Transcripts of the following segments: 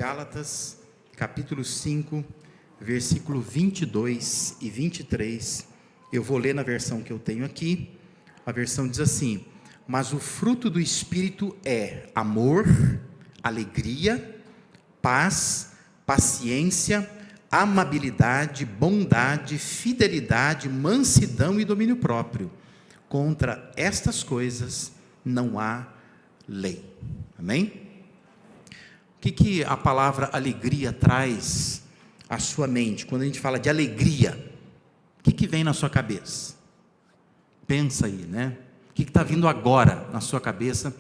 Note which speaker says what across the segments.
Speaker 1: Gálatas, capítulo 5, versículo 22 e 23. Eu vou ler na versão que eu tenho aqui. A versão diz assim: mas o fruto do Espírito é amor, alegria, paz, paciência, amabilidade, bondade, fidelidade, mansidão e domínio próprio. Contra estas coisas não há lei. Amém? O que a palavra alegria traz à sua mente? Quando a gente fala de alegria, o que vem na sua cabeça? Pensa aí, né? O que está vindo agora na sua cabeça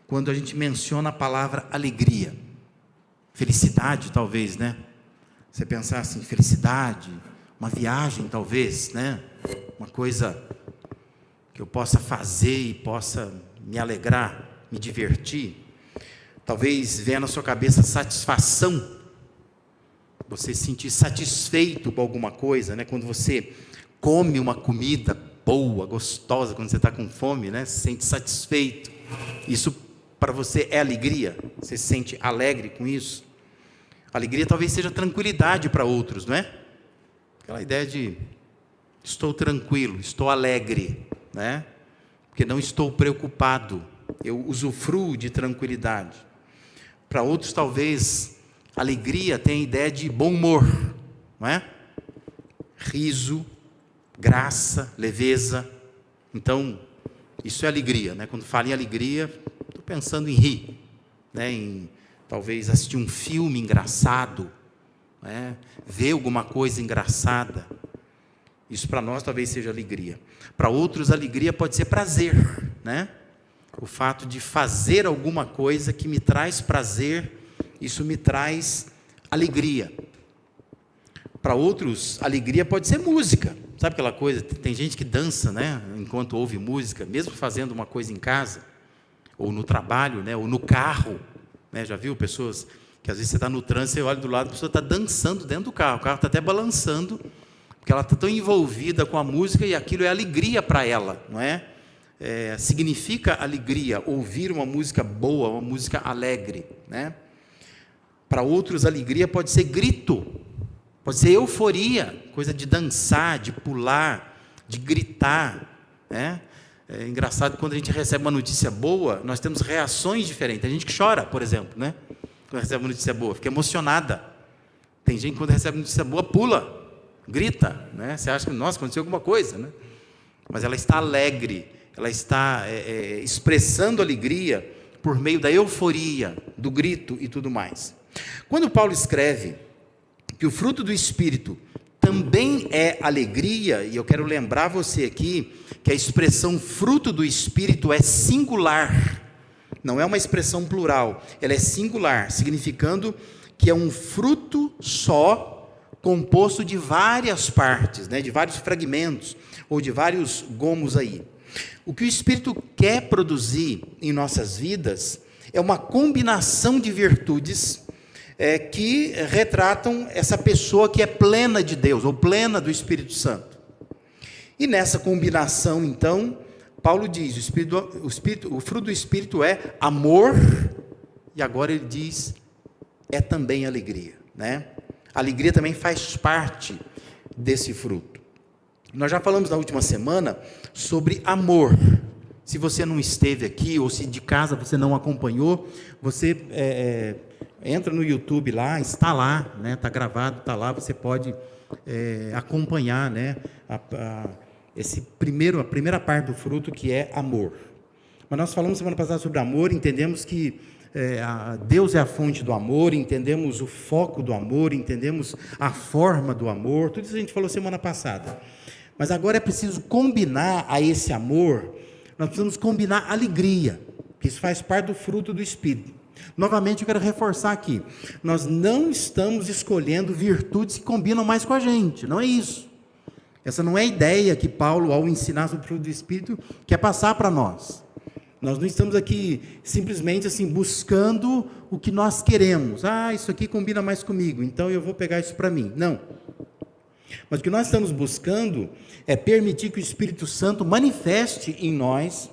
Speaker 1: quando a gente menciona a palavra alegria? Felicidade, talvez, né? Você pensar assim, felicidade, uma viagem, talvez, né? Uma coisa que eu possa fazer e possa me alegrar, me divertir. Talvez venha na sua cabeça satisfação, você se sentir satisfeito com alguma coisa, né? Quando você come uma comida boa, gostosa, quando você está com fome, né? Se sente satisfeito. Isso para você é alegria? Você se sente alegre com isso? Alegria talvez seja tranquilidade para outros, não é? Aquela ideia de estou tranquilo, estou alegre, né? Porque não estou preocupado, eu usufruo de tranquilidade. Para outros, talvez, alegria tenha a ideia de bom humor, não é? Riso, graça, leveza. Então, isso é alegria, né? Quando falo em alegria, estou pensando em rir, né? Em talvez assistir um filme engraçado, né? Ver alguma coisa engraçada. Isso para nós talvez seja alegria. Para outros, alegria pode ser prazer, né? O fato de fazer alguma coisa que me traz prazer, isso me traz alegria. Para outros, alegria pode ser música. Sabe aquela coisa? Tem gente que dança, né? Enquanto ouve música, mesmo fazendo uma coisa em casa, ou no trabalho, né? Ou no carro, né? Já viu pessoas que às vezes você está no trânsito, você olha do lado, a pessoa está dançando dentro do carro, o carro está até balançando, porque ela está tão envolvida com a música e aquilo é alegria para ela, não é? Significa alegria, ouvir uma música boa, uma música alegre, né? Para outros, alegria pode ser grito, pode ser euforia, coisa de dançar, de pular, de gritar, né? É engraçado que quando a gente recebe uma notícia boa, nós temos reações diferentes. Tem gente que chora, por exemplo, né? Quando recebe uma notícia boa, fica emocionada. Tem gente que quando recebe uma notícia boa, pula, grita, né? Você acha que, nossa, aconteceu alguma coisa, né? Mas ela está alegre, ela está expressando alegria por meio da euforia, do grito e tudo mais. Quando Paulo escreve que o fruto do Espírito também é alegria, e eu quero lembrar você aqui que a expressão fruto do Espírito é singular, não é uma expressão plural, ela é singular, significando que é um fruto só, composto de várias partes, né, de vários fragmentos, ou de vários gomos aí. O que o Espírito quer produzir em nossas vidas é uma combinação de virtudes que retratam essa pessoa que é plena de Deus, ou plena do Espírito Santo. E nessa combinação, então, Paulo diz, o fruto do Espírito é amor, e agora ele diz, é também alegria, né? A alegria também faz parte desse fruto. Nós já falamos na última semana sobre amor. Se você não esteve aqui, ou se de casa você não acompanhou, você entra no YouTube lá, está lá, né? Está gravado, está lá, você pode acompanhar, né? A primeira parte do fruto, que é amor. Mas nós falamos semana passada sobre amor, entendemos que Deus é a fonte do amor, entendemos o foco do amor, entendemos a forma do amor, tudo isso a gente falou semana passada. Mas agora é preciso combinar a esse amor, nós precisamos combinar alegria, que isso faz parte do fruto do Espírito. Novamente eu quero reforçar aqui, nós não estamos escolhendo virtudes que combinam mais com a gente, não é isso. Essa não é a ideia que Paulo, ao ensinar sobre o fruto do Espírito, quer passar para nós. Nós não estamos aqui simplesmente assim buscando o que nós queremos. Isso aqui combina mais comigo, então eu vou pegar isso para mim. Não. Mas o que nós estamos buscando é permitir que o Espírito Santo manifeste em nós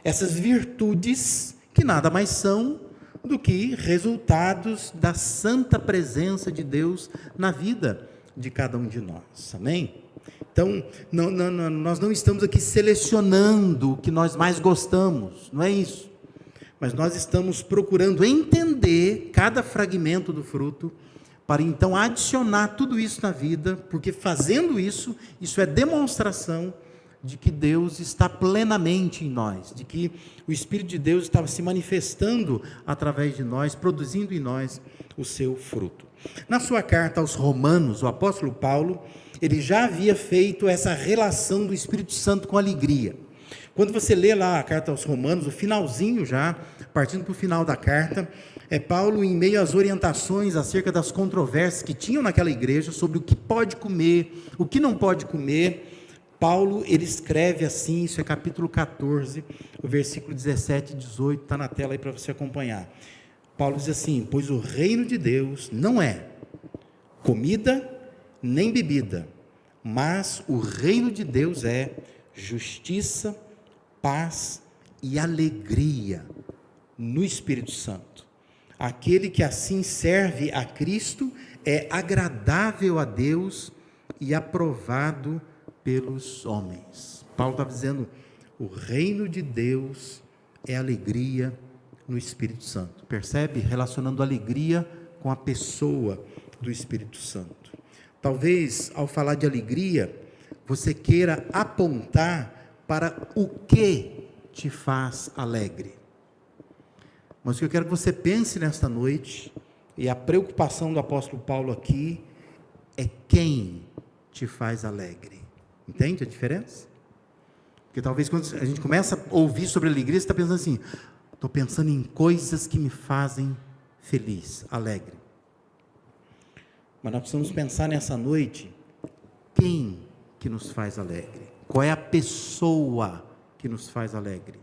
Speaker 1: essas virtudes que nada mais são do que resultados da santa presença de Deus na vida de cada um de nós. Amém? Então, nós não estamos aqui selecionando o que nós mais gostamos, não é isso. Mas nós estamos procurando entender cada fragmento do fruto, para então adicionar tudo isso na vida, porque fazendo isso, isso é demonstração de que Deus está plenamente em nós, de que o Espírito de Deus estava se manifestando através de nós, produzindo em nós o seu fruto. Na sua carta aos Romanos, o apóstolo Paulo, ele já havia feito essa relação do Espírito Santo com a alegria. Quando você lê lá a carta aos Romanos, o finalzinho já, partindo para o final da carta, Paulo, em meio às orientações acerca das controvérsias que tinham naquela igreja, sobre o que pode comer, o que não pode comer, Paulo, ele escreve assim, isso é capítulo 14, o versículo 17 e 18, está na tela aí para você acompanhar. Paulo diz assim: pois o reino de Deus não é comida nem bebida, mas o reino de Deus é justiça, paz e alegria no Espírito Santo. Aquele que assim serve a Cristo é agradável a Deus e aprovado pelos homens. Paulo está dizendo, o reino de Deus é alegria no Espírito Santo. Percebe? Relacionando alegria com a pessoa do Espírito Santo. Talvez, ao falar de alegria, você queira apontar para o que te faz alegre. Mas o que eu quero que você pense nesta noite, e a preocupação do apóstolo Paulo aqui, é quem te faz alegre. Entende a diferença? Porque talvez quando a gente começa a ouvir sobre alegria, você está pensando assim, estou pensando em coisas que me fazem feliz, alegre. Mas nós precisamos pensar nessa noite, quem que nos faz alegre? Qual é a pessoa que nos faz alegre?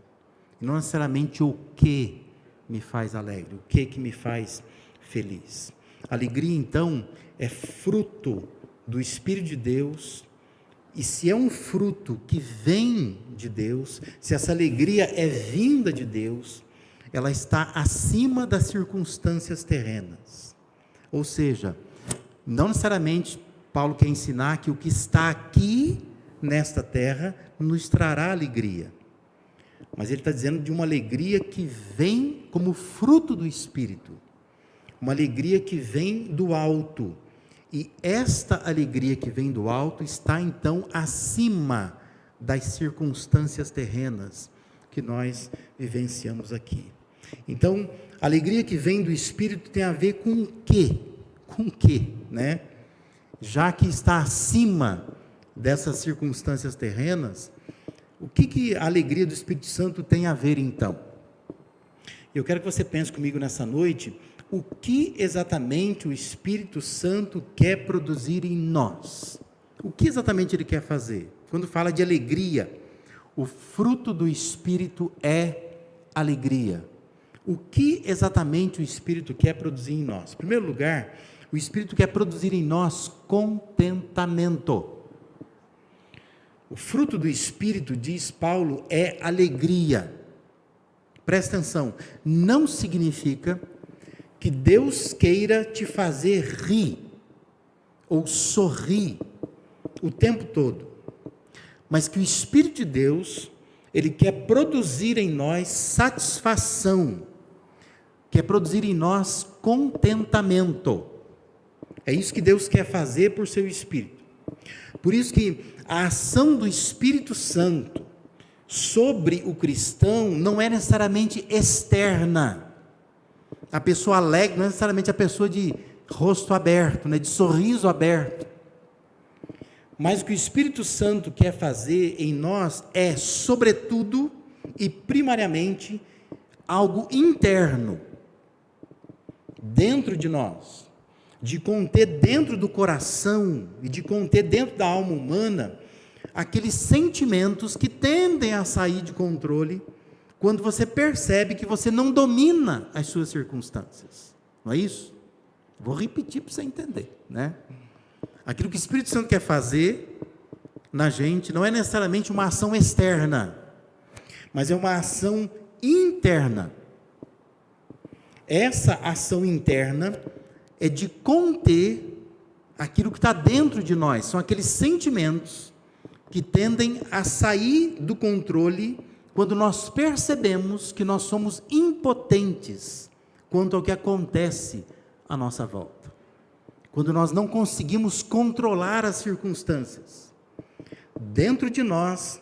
Speaker 1: E não necessariamente o que me faz alegre, o que me faz feliz. Alegria, então, é fruto do Espírito de Deus. E se é um fruto que vem de Deus, se essa alegria é vinda de Deus, ela está acima das circunstâncias terrenas. Ou seja, não necessariamente Paulo quer ensinar que o que está aqui nesta terra nos trará alegria. Mas ele está dizendo de uma alegria que vem como fruto do Espírito. Uma alegria que vem do alto. E esta alegria que vem do alto está então acima das circunstâncias terrenas que nós vivenciamos aqui. Então, a alegria que vem do Espírito tem a ver com o quê? Com o quê, né? Já que está acima dessas circunstâncias terrenas, o que a alegria do Espírito Santo tem a ver então? Eu quero que você pense comigo nessa noite, o que exatamente o Espírito Santo quer produzir em nós? O que exatamente ele quer fazer? Quando fala de alegria, o fruto do Espírito é alegria. O que exatamente o Espírito quer produzir em nós? Em primeiro lugar, o Espírito quer produzir em nós contentamento. O fruto do Espírito, diz Paulo, é alegria. Presta atenção, não significa que Deus queira te fazer rir ou sorrir o tempo todo, mas que o Espírito de Deus, ele quer produzir em nós satisfação, quer produzir em nós contentamento. É isso que Deus quer fazer por seu Espírito. Por isso que a ação do Espírito Santo sobre o cristão não é necessariamente externa. A pessoa alegre não é necessariamente a pessoa de rosto aberto, né, de sorriso aberto. Mas o que o Espírito Santo quer fazer em nós é, sobretudo e primariamente, algo interno, dentro de nós, de conter dentro do coração e de conter dentro da alma humana aqueles sentimentos que tendem a sair de controle quando você percebe que você não domina as suas circunstâncias. Não é isso? Vou repetir para você entender, né? Aquilo que o Espírito Santo quer fazer na gente não é necessariamente uma ação externa, mas é uma ação interna. Essa ação interna é de conter aquilo que está dentro de nós, são aqueles sentimentos que tendem a sair do controle quando nós percebemos que nós somos impotentes quanto ao que acontece à nossa volta. Quando nós não conseguimos controlar as circunstâncias. Dentro de nós,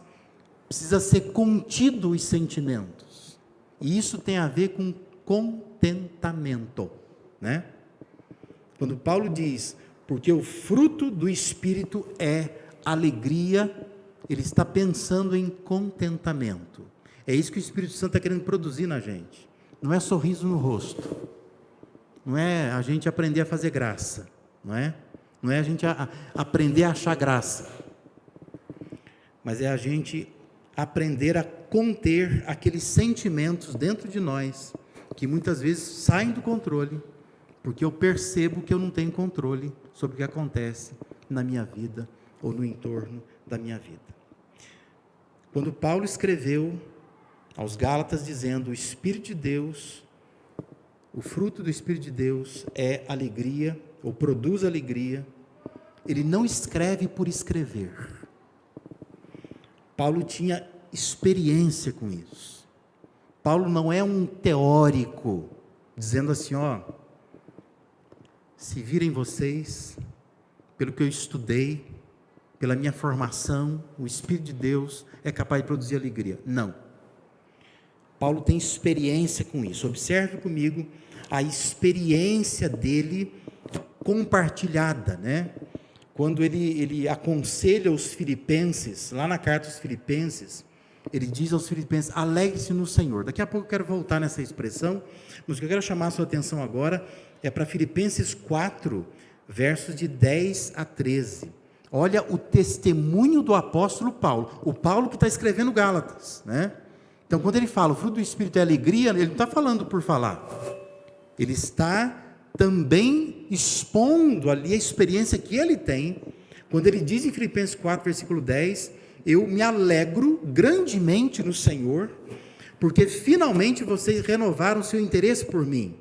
Speaker 1: precisa ser contido os sentimentos. E isso tem a ver com contentamento, né? Quando Paulo diz, porque o fruto do Espírito é alegria, ele está pensando em contentamento. É isso que o Espírito Santo está querendo produzir na gente. Não é sorriso no rosto. Não é a gente aprender a fazer graça. Não é a gente aprender a achar graça. Mas é a gente aprender a conter aqueles sentimentos dentro de nós, que muitas vezes saem do controle, porque eu percebo que eu não tenho controle sobre o que acontece na minha vida, ou no entorno da minha vida. Quando Paulo escreveu aos Gálatas dizendo, o Espírito de Deus, o fruto do Espírito de Deus é alegria, ou produz alegria, ele não escreve por escrever. Paulo tinha experiência com isso. Paulo não é um teórico, dizendo assim, se virem vocês, pelo que eu estudei, pela minha formação, o Espírito de Deus é capaz de produzir alegria. Não. Paulo tem experiência com isso. Observe comigo a experiência dele compartilhada, né? Quando ele aconselha os filipenses, lá na carta aos filipenses, ele diz aos filipenses, alegre-se no Senhor. Daqui a pouco eu quero voltar nessa expressão, mas o que eu quero chamar a sua atenção agora é para Filipenses 4, versos de 10 a 13. Olha o testemunho do apóstolo Paulo, o Paulo que está escrevendo Gálatas, né? Então, quando ele fala, o fruto do Espírito é alegria, ele não está falando por falar, ele está também expondo ali a experiência que ele tem, quando ele diz em Filipenses 4, versículo 10, eu me alegro grandemente no Senhor, porque finalmente vocês renovaram o seu interesse por mim.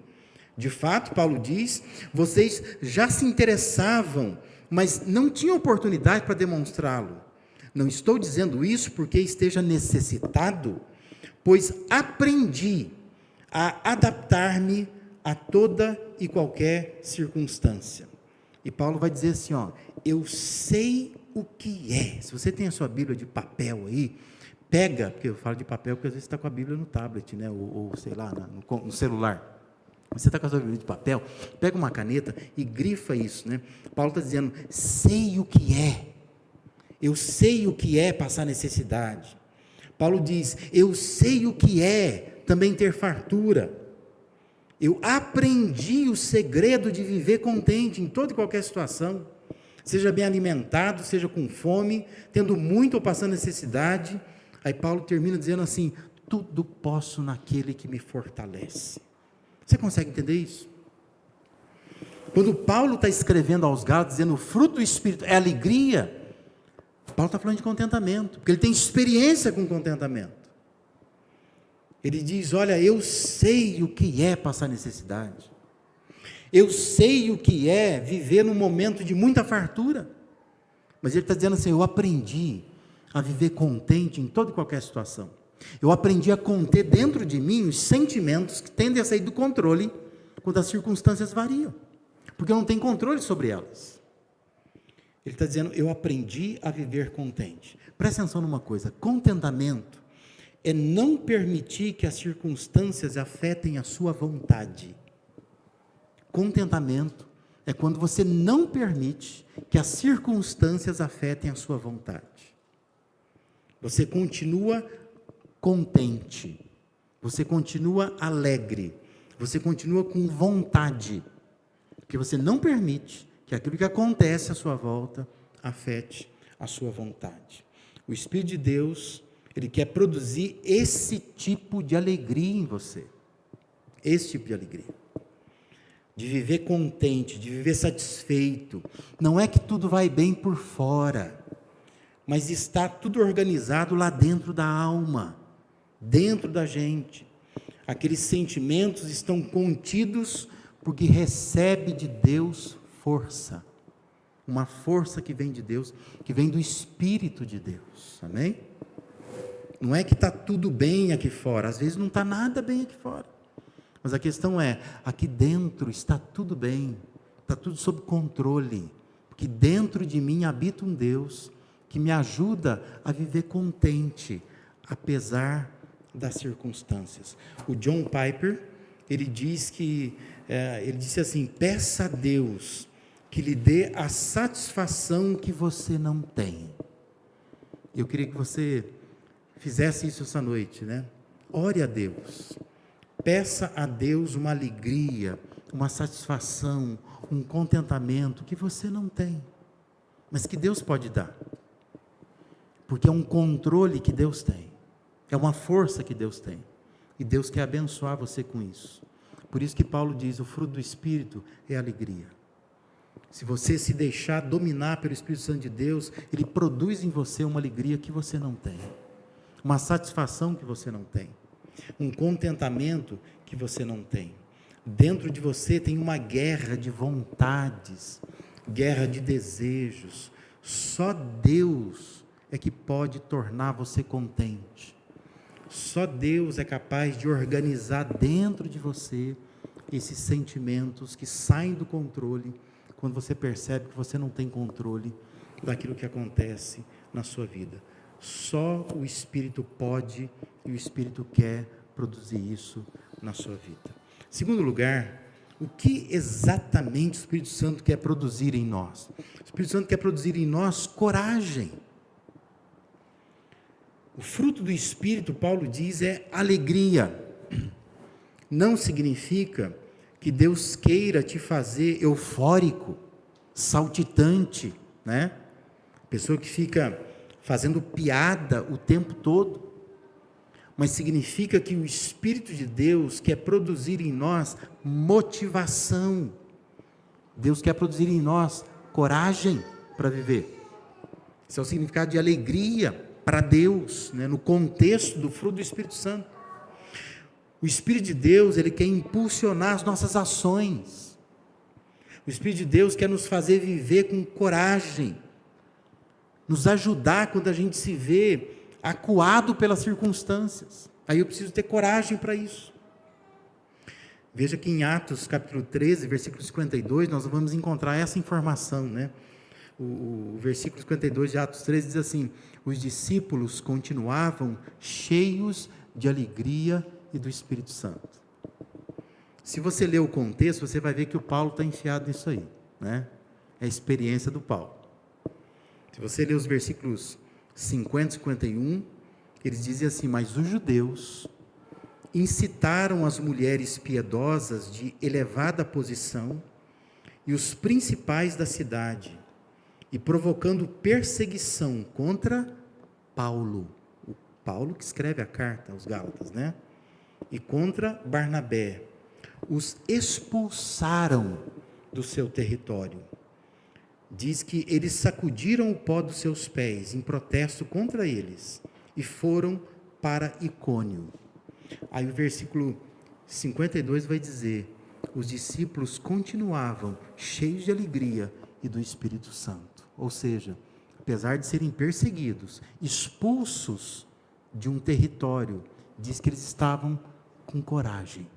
Speaker 1: De fato, Paulo diz, vocês já se interessavam, mas não tinham oportunidade para demonstrá-lo. Não estou dizendo isso porque esteja necessitado, pois aprendi a adaptar-me a toda e qualquer circunstância. E Paulo vai dizer assim, eu sei o que é. Se você tem a sua Bíblia de papel aí, pega, porque eu falo de papel porque às vezes você está com a Bíblia no tablet, né? ou sei lá, no celular. Você está com a sua Bíblia de papel, pega uma caneta e grifa isso, né? Paulo está dizendo, sei o que é. Eu sei o que é passar necessidade. Paulo diz, eu sei o que é também ter fartura. Eu aprendi o segredo de viver contente em toda e qualquer situação, seja bem alimentado, seja com fome, tendo muito ou passando necessidade. Aí Paulo termina dizendo assim, tudo posso naquele que me fortalece. Você consegue entender isso? Quando Paulo está escrevendo aos Gálatas, dizendo o fruto do Espírito é alegria, Paulo está falando de contentamento, porque ele tem experiência com contentamento. Ele diz, olha, eu sei o que é passar necessidade. Eu sei o que é viver num momento de muita fartura. Mas ele está dizendo assim, eu aprendi a viver contente em toda e qualquer situação. Eu aprendi a conter dentro de mim os sentimentos que tendem a sair do controle quando as circunstâncias variam. Porque eu não tenho controle sobre elas. Ele está dizendo, eu aprendi a viver contente. Presta atenção numa coisa, contentamento é não permitir que as circunstâncias afetem a sua vontade. Contentamento é quando você não permite que as circunstâncias afetem a sua vontade. Você continua contente, você continua alegre, você continua com vontade, porque você não permite que aquilo que acontece à sua volta afete a sua vontade. O Espírito de Deus, ele quer produzir esse tipo de alegria em você, esse tipo de alegria, de viver contente, de viver satisfeito. Não é que tudo vai bem por fora, mas está tudo organizado lá dentro da alma, dentro da gente. Aqueles sentimentos estão contidos porque recebe de Deus força. Uma força que vem de Deus, que vem do Espírito de Deus. Amém? Não é que está tudo bem aqui fora. Às vezes não está nada bem aqui fora. Mas a questão é, aqui dentro está tudo bem. Está tudo sob controle. Porque dentro de mim habita um Deus que me ajuda a viver contente, apesar das circunstâncias. O John Piper, ele disse assim, peça a Deus que lhe dê a satisfação que você não tem. Eu queria que você fizesse isso essa noite, né? Ore a Deus, peça a Deus uma alegria, uma satisfação, um contentamento que você não tem, mas que Deus pode dar, porque é um controle que Deus tem, é uma força que Deus tem, e Deus quer abençoar você com isso. Por isso que Paulo diz, o fruto do Espírito é alegria. Se você se deixar dominar pelo Espírito Santo de Deus, Ele produz em você uma alegria que você não tem, uma satisfação que você não tem, um contentamento que você não tem. Dentro de você tem uma guerra de vontades, guerra de desejos. Só Deus é que pode tornar você contente. Só Deus é capaz de organizar dentro de você esses sentimentos que saem do controle, quando você percebe que você não tem controle daquilo que acontece na sua vida. Só o Espírito pode e o Espírito quer produzir isso na sua vida. Segundo lugar, o que exatamente o Espírito Santo quer produzir em nós? O Espírito Santo quer produzir em nós coragem. O fruto do Espírito, Paulo diz, é alegria. Não significa que Deus queira te fazer eufórico, saltitante, né? Pessoa que fica fazendo piada o tempo todo. Mas significa que o Espírito de Deus quer produzir em nós motivação. Deus quer produzir em nós coragem para viver. Esse é o significado de alegria para Deus, né, no contexto do fruto do Espírito Santo. O Espírito de Deus, ele quer impulsionar as nossas ações. O Espírito de Deus quer nos fazer viver com coragem, nos ajudar quando a gente se vê acuado pelas circunstâncias. Aí eu preciso ter coragem para isso. Veja que em Atos capítulo 13, versículo 52, nós vamos encontrar essa informação, né? O versículo 52 de Atos 13 diz assim: os discípulos continuavam cheios de alegria e do Espírito Santo. Se você ler o contexto, você vai ver que o Paulo está enfiado nisso aí, né? É a experiência do Paulo. Se você ler os versículos 50 e 51, eles dizem assim: mas os judeus incitaram as mulheres piedosas de elevada posição e os principais da cidade, e provocando perseguição contra Paulo, o Paulo que escreve a carta aos Gálatas, né? E contra Barnabé, os expulsaram do seu território. Diz que eles sacudiram o pó dos seus pés em protesto contra eles e foram para Icônio. Aí o versículo 52 vai dizer: os discípulos continuavam cheios de alegria e do Espírito Santo. Ou seja, apesar de serem perseguidos, expulsos de um território, diz que eles estavam com coragem,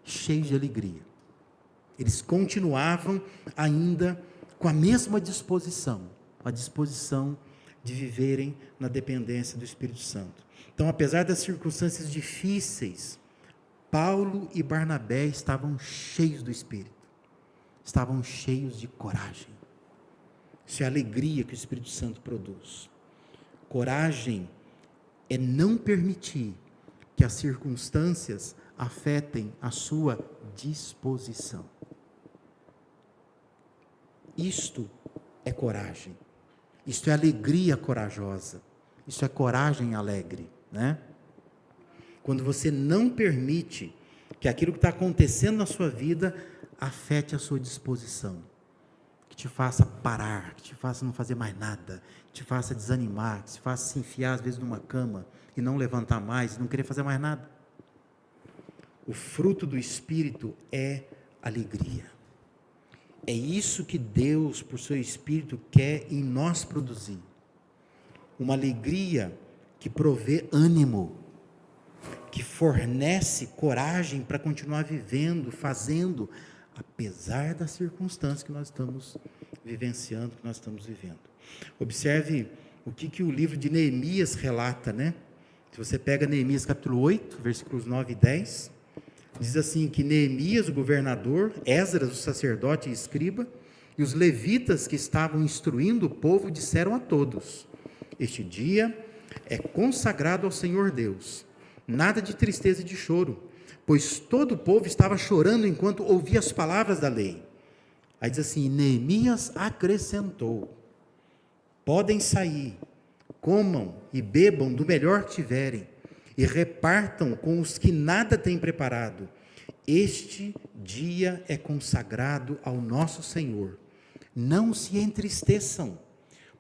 Speaker 1: cheios de alegria. Eles continuavam ainda com a mesma disposição, a disposição de viverem na dependência do Espírito Santo. Então, apesar das circunstâncias difíceis, Paulo e Barnabé estavam cheios do Espírito, estavam cheios de coragem. Isso é a alegria que o Espírito Santo produz. Coragem é não permitir que as circunstâncias afetem a sua disposição. Isto é coragem, isto é alegria corajosa, isso é coragem alegre, né? Quando você não permite que aquilo que está acontecendo na sua vida afete a sua disposição, que te faça parar, que te faça não fazer mais nada, que te faça desanimar, que te faça se enfiar às vezes numa cama e não levantar mais, e não querer fazer mais nada. O fruto do Espírito é alegria. É isso que Deus, por seu Espírito, quer em nós produzir. Uma alegria que provê ânimo, que fornece coragem para continuar vivendo, fazendo, apesar das circunstâncias que nós estamos vivenciando, que nós estamos vivendo. Observe o que o livro de Neemias relata, né? Se você pega Neemias capítulo 8, versículos 9 e 10, diz assim, que Neemias, o governador, Esdras, o sacerdote e escriba, e os levitas que estavam instruindo o povo, disseram a todos: este dia é consagrado ao Senhor Deus, nada de tristeza e de choro, pois todo o povo estava chorando enquanto ouvia as palavras da lei. Aí diz assim, Neemias acrescentou: podem sair, comam e bebam do melhor que tiverem, e repartam com os que nada têm preparado. Este dia é consagrado ao nosso Senhor. Não se entristeçam,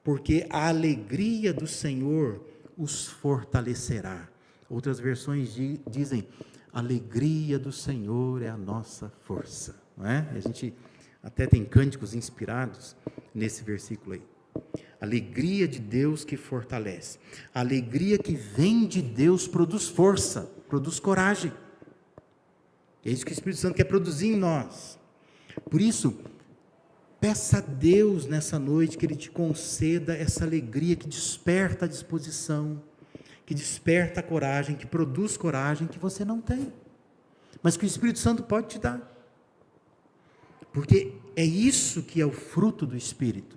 Speaker 1: porque a alegria do Senhor os fortalecerá. Outras versões dizem, a alegria do Senhor é a nossa força. Não é? A gente até tem cânticos inspirados nesse versículo aí. Alegria de Deus que fortalece. A alegria que vem de Deus produz força, produz coragem. É isso que o Espírito Santo quer produzir em nós. Por isso, peça a Deus nessa noite que Ele te conceda essa alegria que desperta a disposição, que desperta a coragem, que produz coragem que você não tem, mas que o Espírito Santo pode te dar. Porque é isso que é o fruto do Espírito.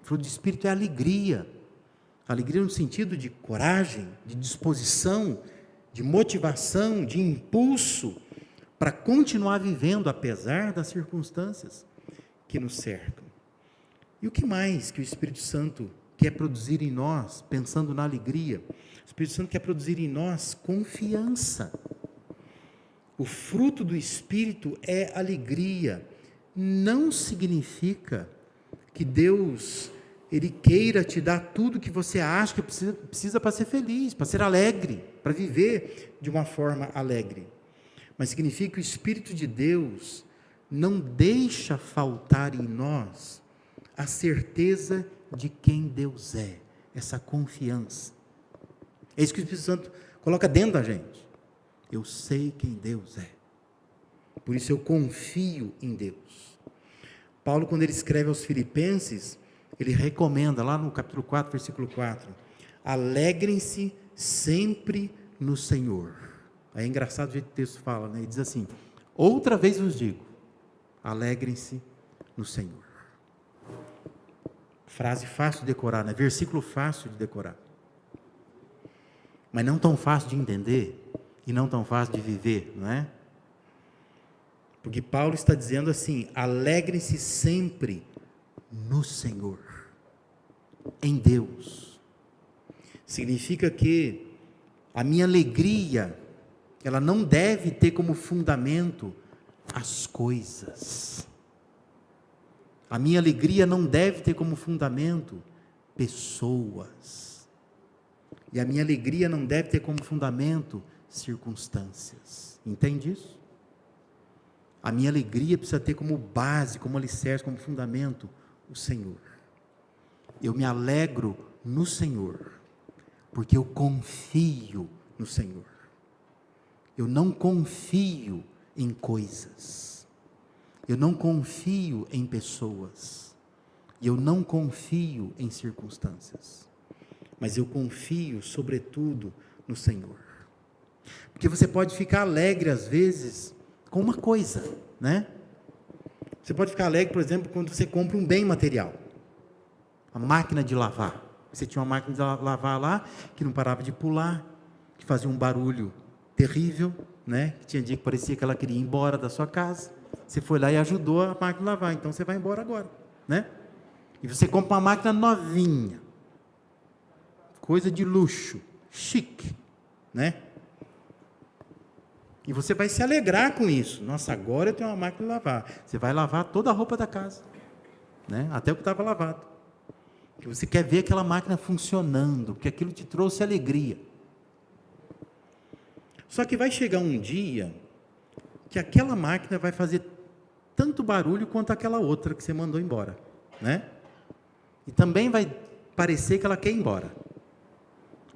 Speaker 1: O fruto do Espírito é alegria. Alegria no sentido de coragem, de disposição, de motivação, de impulso para continuar vivendo apesar das circunstâncias que nos cercam. E o que mais que o Espírito Santo quer produzir em nós, pensando na alegria? O Espírito Santo quer produzir em nós confiança. O fruto do Espírito é alegria. Não significa que Deus, Ele queira te dar tudo que você acha que precisa para ser feliz, para ser alegre, para viver de uma forma alegre. Mas significa que o Espírito de Deus não deixa faltar em nós a certeza de quem Deus é, essa confiança. É isso que o Espírito Santo coloca dentro da gente. Eu sei quem Deus é, por isso eu confio em Deus. Paulo, quando ele escreve aos Filipenses, ele recomenda, lá no capítulo 4, versículo 4, alegrem-se sempre no Senhor. É engraçado o jeito que o texto fala, né? Ele diz assim, outra vez vos digo, alegrem-se no Senhor. Frase fácil de decorar, né? Versículo fácil de decorar, mas não tão fácil de entender, e não tão fácil de viver, não é? Porque Paulo está dizendo assim, alegrem-se sempre no Senhor, em Deus. Significa que a minha alegria, ela não deve ter como fundamento as coisas. A minha alegria não deve ter como fundamento pessoas. E a minha alegria não deve ter como fundamento circunstâncias. Entende isso? A minha alegria precisa ter como base, como alicerce, como fundamento o Senhor. Eu me alegro no Senhor, porque eu confio no Senhor. Eu não confio em coisas. Eu não confio em pessoas. Eu não confio em circunstâncias. Mas eu confio, sobretudo, no Senhor. Porque você pode ficar alegre, às vezes, com uma coisa, né? Você pode ficar alegre, por exemplo, quando você compra um bem material. A máquina de lavar. Você tinha uma máquina de lavar lá, que não parava de pular, que fazia um barulho terrível, né? Tinha dia que parecia que ela queria ir embora da sua casa. Você foi lá e ajudou a máquina a lavar, então você vai embora agora, né? E você compra uma máquina novinha, coisa de luxo, chique, né? E você vai se alegrar com isso. Nossa, agora eu tenho uma máquina de lavar. Você vai lavar toda a roupa da casa, né? Até o que estava lavado. Porque você quer ver aquela máquina funcionando, porque aquilo te trouxe alegria. Só que vai chegar um dia que aquela máquina vai fazer tanto barulho quanto aquela outra que você mandou embora, né? E também vai parecer que ela quer ir embora.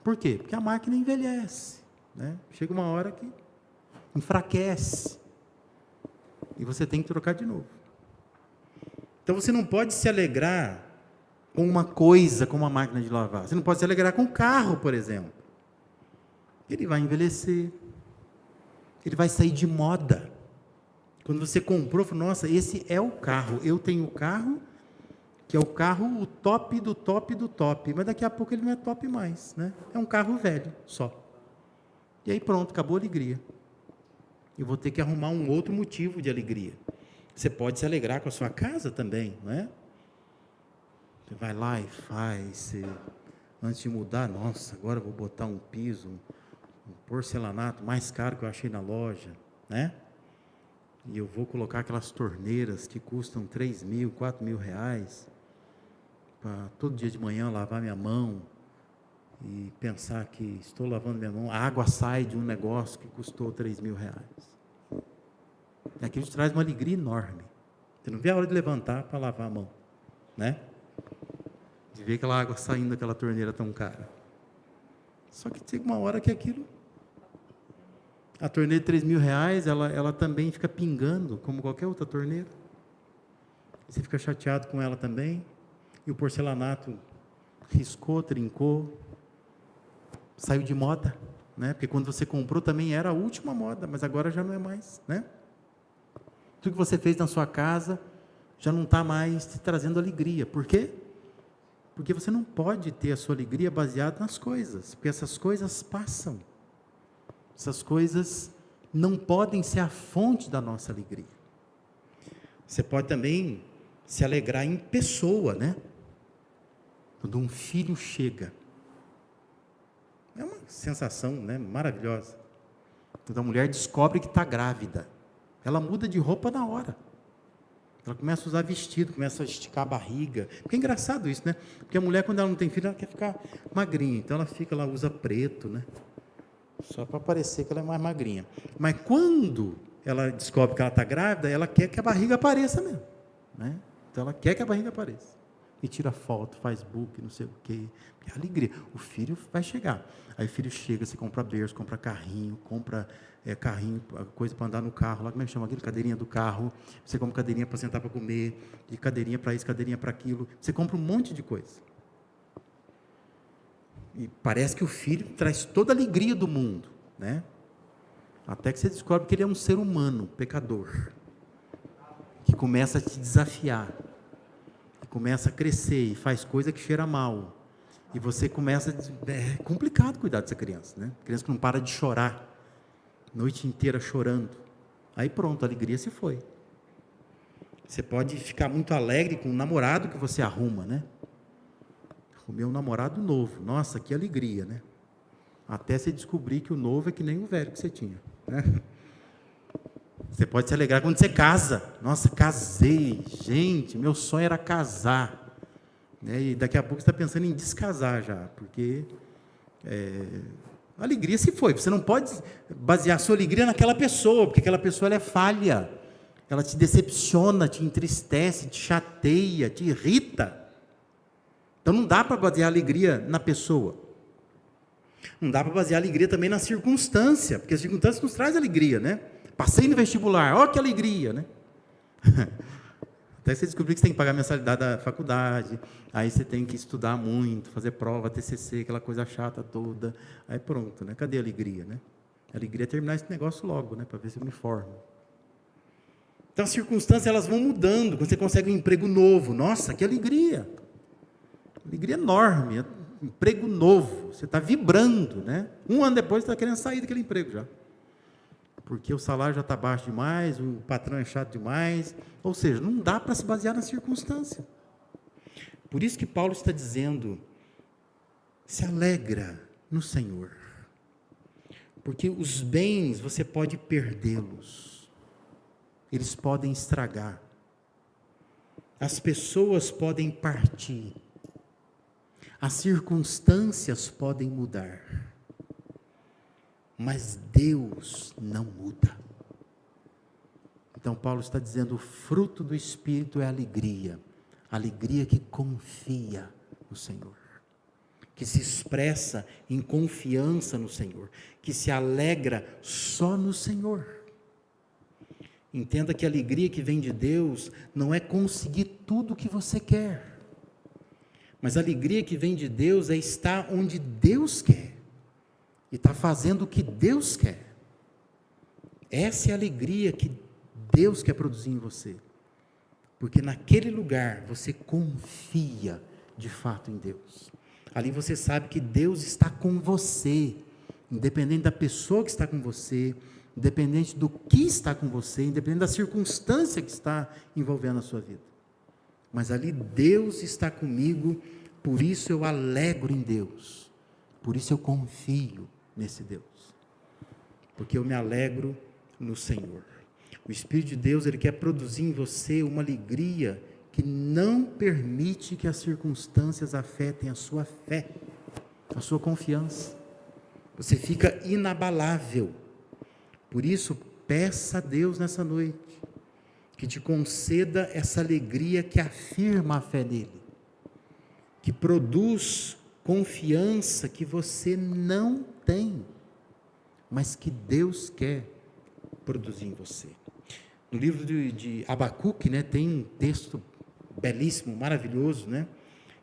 Speaker 1: Por quê? Porque a máquina envelhece, né? Chega uma hora que enfraquece e você tem que trocar de novo. Então você não pode se alegrar com uma coisa, como uma máquina de lavar. Você não pode se alegrar com o carro, por exemplo. Ele vai envelhecer, ele vai sair de moda. Quando você comprou, falou, nossa, esse é o carro. Eu tenho o carro, que é o carro, o top do top do top. Mas daqui a pouco ele não é top mais, né? É um carro velho, só. E aí pronto, acabou a alegria. Eu vou ter que arrumar um outro motivo de alegria. Você pode se alegrar com a sua casa também, não é? Você vai lá e faz, antes de mudar, nossa, agora eu vou botar um piso, um porcelanato mais caro que eu achei na loja, né? E eu vou colocar aquelas torneiras que custam 3.000, 4.000 reais, para todo dia de manhã lavar minha mão, e pensar que estou lavando minha mão, a água sai de um negócio que custou 3.000 reais. E aquilo te traz uma alegria enorme. Você não vê a hora de levantar para lavar a mão, né? De ver aquela água saindo daquela torneira tão cara. Só que chega uma hora que aquilo... A torneira de 3.000 reais, ela também fica pingando, como qualquer outra torneira. Você fica chateado com ela também. E o porcelanato riscou, trincou, saiu de moda, né? Porque quando você comprou também era a última moda, mas agora já não é mais, né? Tudo que você fez na sua casa já não está mais te trazendo alegria. Por quê? Porque você não pode ter a sua alegria baseada nas coisas, porque essas coisas passam. Essas coisas não podem ser a fonte da nossa alegria. Você pode também se alegrar em pessoa, né? Quando um filho chega. É uma sensação, né, maravilhosa. Quando a mulher descobre que está grávida, ela muda de roupa na hora. Ela começa a usar vestido, começa a esticar a barriga. Porque é engraçado isso, né? Porque a mulher, quando ela não tem filho, ela quer ficar magrinha. Então ela usa preto, né? Só para parecer que ela é mais magrinha. Mas quando ela descobre que ela está grávida, ela quer que a barriga apareça mesmo, né? Então ela quer que a barriga apareça. E tira foto, faz book, não sei o quê. É alegria. O filho vai chegar. Aí o filho chega, você compra berço, compra carrinho, compra carrinho, coisa para andar no carro, lá como é que chama aquilo? Cadeirinha do carro. Você compra cadeirinha para sentar para comer, e cadeirinha para isso, cadeirinha para aquilo. Você compra um monte de coisa. E parece que o filho traz toda a alegria do mundo, né? Até que você descobre que ele é um ser humano, pecador, que começa a te desafiar, que começa a crescer e faz coisa que cheira mal. E você começa a... É complicado cuidar dessa criança, né? Criança que não para de chorar, noite inteira chorando. Aí pronto, a alegria se foi. Você pode ficar muito alegre com o namorado que você arruma, né? Arrumei um namorado novo. Nossa, que alegria, né? Até você descobrir que o novo é que nem o velho que você tinha, né? Você pode se alegrar quando você casa. Nossa, casei. Gente, meu sonho era casar. E daqui a pouco você está pensando em descasar já, porque a alegria se foi. Você não pode basear a sua alegria naquela pessoa, porque aquela pessoa ela é falha. Ela te decepciona, te entristece, te chateia, te irrita. Então não dá para basear a alegria na pessoa. Não dá para basear a alegria também na circunstância, porque as circunstâncias nos trazem alegria, né? Passei no vestibular, ó que alegria, né? Até você descobrir que você tem que pagar a mensalidade da faculdade, aí você tem que estudar muito, fazer prova, TCC, aquela coisa chata toda. Aí pronto, né? Cadê a alegria, né? A alegria é terminar esse negócio logo, né? Para ver se eu me formo. Então as circunstâncias elas vão mudando, quando você consegue um emprego novo, nossa, que alegria! Alegria enorme, emprego novo, você está vibrando, né? Um ano depois você está querendo sair daquele emprego já. Porque o salário já está baixo demais, o patrão é chato demais, ou seja, não dá para se basear na circunstância. Por isso que Paulo está dizendo, se alegra no Senhor, porque os bens você pode perdê-los, eles podem estragar, as pessoas podem partir, as circunstâncias podem mudar, mas Deus não muda. Então Paulo está dizendo, o fruto do Espírito é alegria que confia no Senhor, que se expressa em confiança no Senhor, que se alegra só no Senhor. Entenda que a alegria que vem de Deus não é conseguir tudo o que você quer, mas a alegria que vem de Deus é estar onde Deus quer, e estar fazendo o que Deus quer. Essa é a alegria que Deus quer produzir em você, porque naquele lugar você confia de fato em Deus. Ali você sabe que Deus está com você, independente da pessoa que está com você, independente do que está com você, independente da circunstância que está envolvendo a sua vida. Mas ali Deus está comigo, por isso eu alegro em Deus, por isso eu confio nesse Deus, porque eu me alegro no Senhor. O Espírito de Deus, Ele quer produzir em você uma alegria que não permite que as circunstâncias afetem a sua fé, a sua confiança. Você fica inabalável. Por isso, peça a Deus nessa noite, que te conceda essa alegria que afirma a fé nele, que produz confiança que você não tem, mas que Deus quer produzir em você. No livro de Abacuque, tem um texto belíssimo, maravilhoso,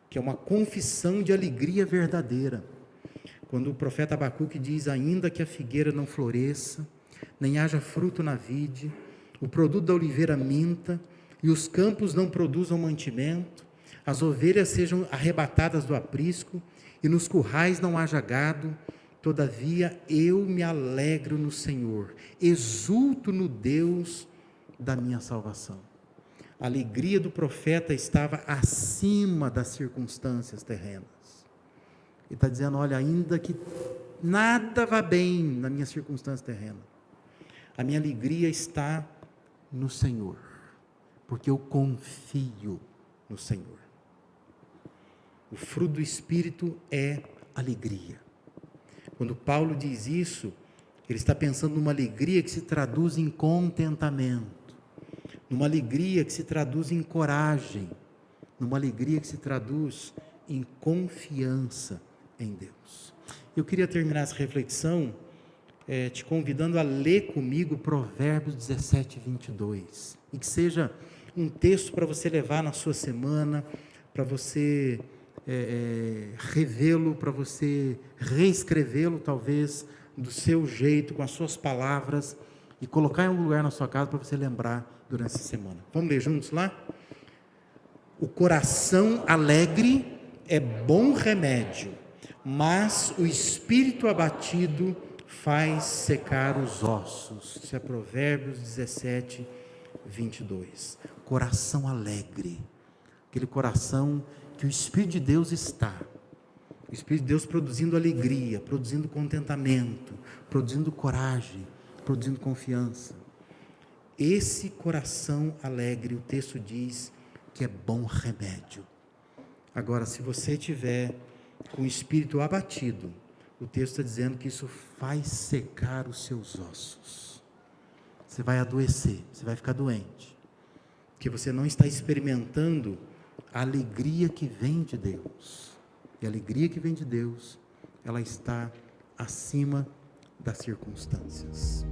Speaker 1: que é uma confissão de alegria verdadeira. Quando o profeta Abacuque diz, ainda que a figueira não floresça, nem haja fruto na vide, o produto da oliveira minta, e os campos não produzam mantimento, as ovelhas sejam arrebatadas do aprisco, e nos currais não haja gado, todavia eu me alegro no Senhor, exulto no Deus da minha salvação. A alegria do profeta estava acima das circunstâncias terrenas. Ele está dizendo, olha, ainda que nada vá bem na minha circunstância terrena, a minha alegria está no Senhor, porque eu confio no Senhor. O fruto do Espírito é alegria. Quando Paulo diz isso, ele está pensando numa alegria que se traduz em contentamento, numa alegria que se traduz em coragem, numa alegria que se traduz em confiança em Deus. Eu queria terminar essa reflexão te convidando a ler comigo Provérbios 17, 22, e que seja um texto para você levar na sua semana, para você revê-lo, para você reescrevê-lo talvez do seu jeito, com as suas palavras, e colocar em algum lugar na sua casa para você lembrar durante essa semana. Vamos ler juntos lá? O coração alegre é bom remédio, mas o espírito abatido faz secar os ossos. Isso é Provérbios 17, 22. Coração alegre, aquele coração que o Espírito de Deus está, o Espírito de Deus produzindo alegria, produzindo contentamento, produzindo coragem, produzindo confiança. Esse coração alegre, o texto diz que é bom remédio. Agora, se você tiver com o espírito abatido, o texto está dizendo que isso faz secar os seus ossos. Você vai adoecer, você vai ficar doente, porque você não está experimentando a alegria que vem de Deus. E a alegria que vem de Deus, ela está acima das circunstâncias.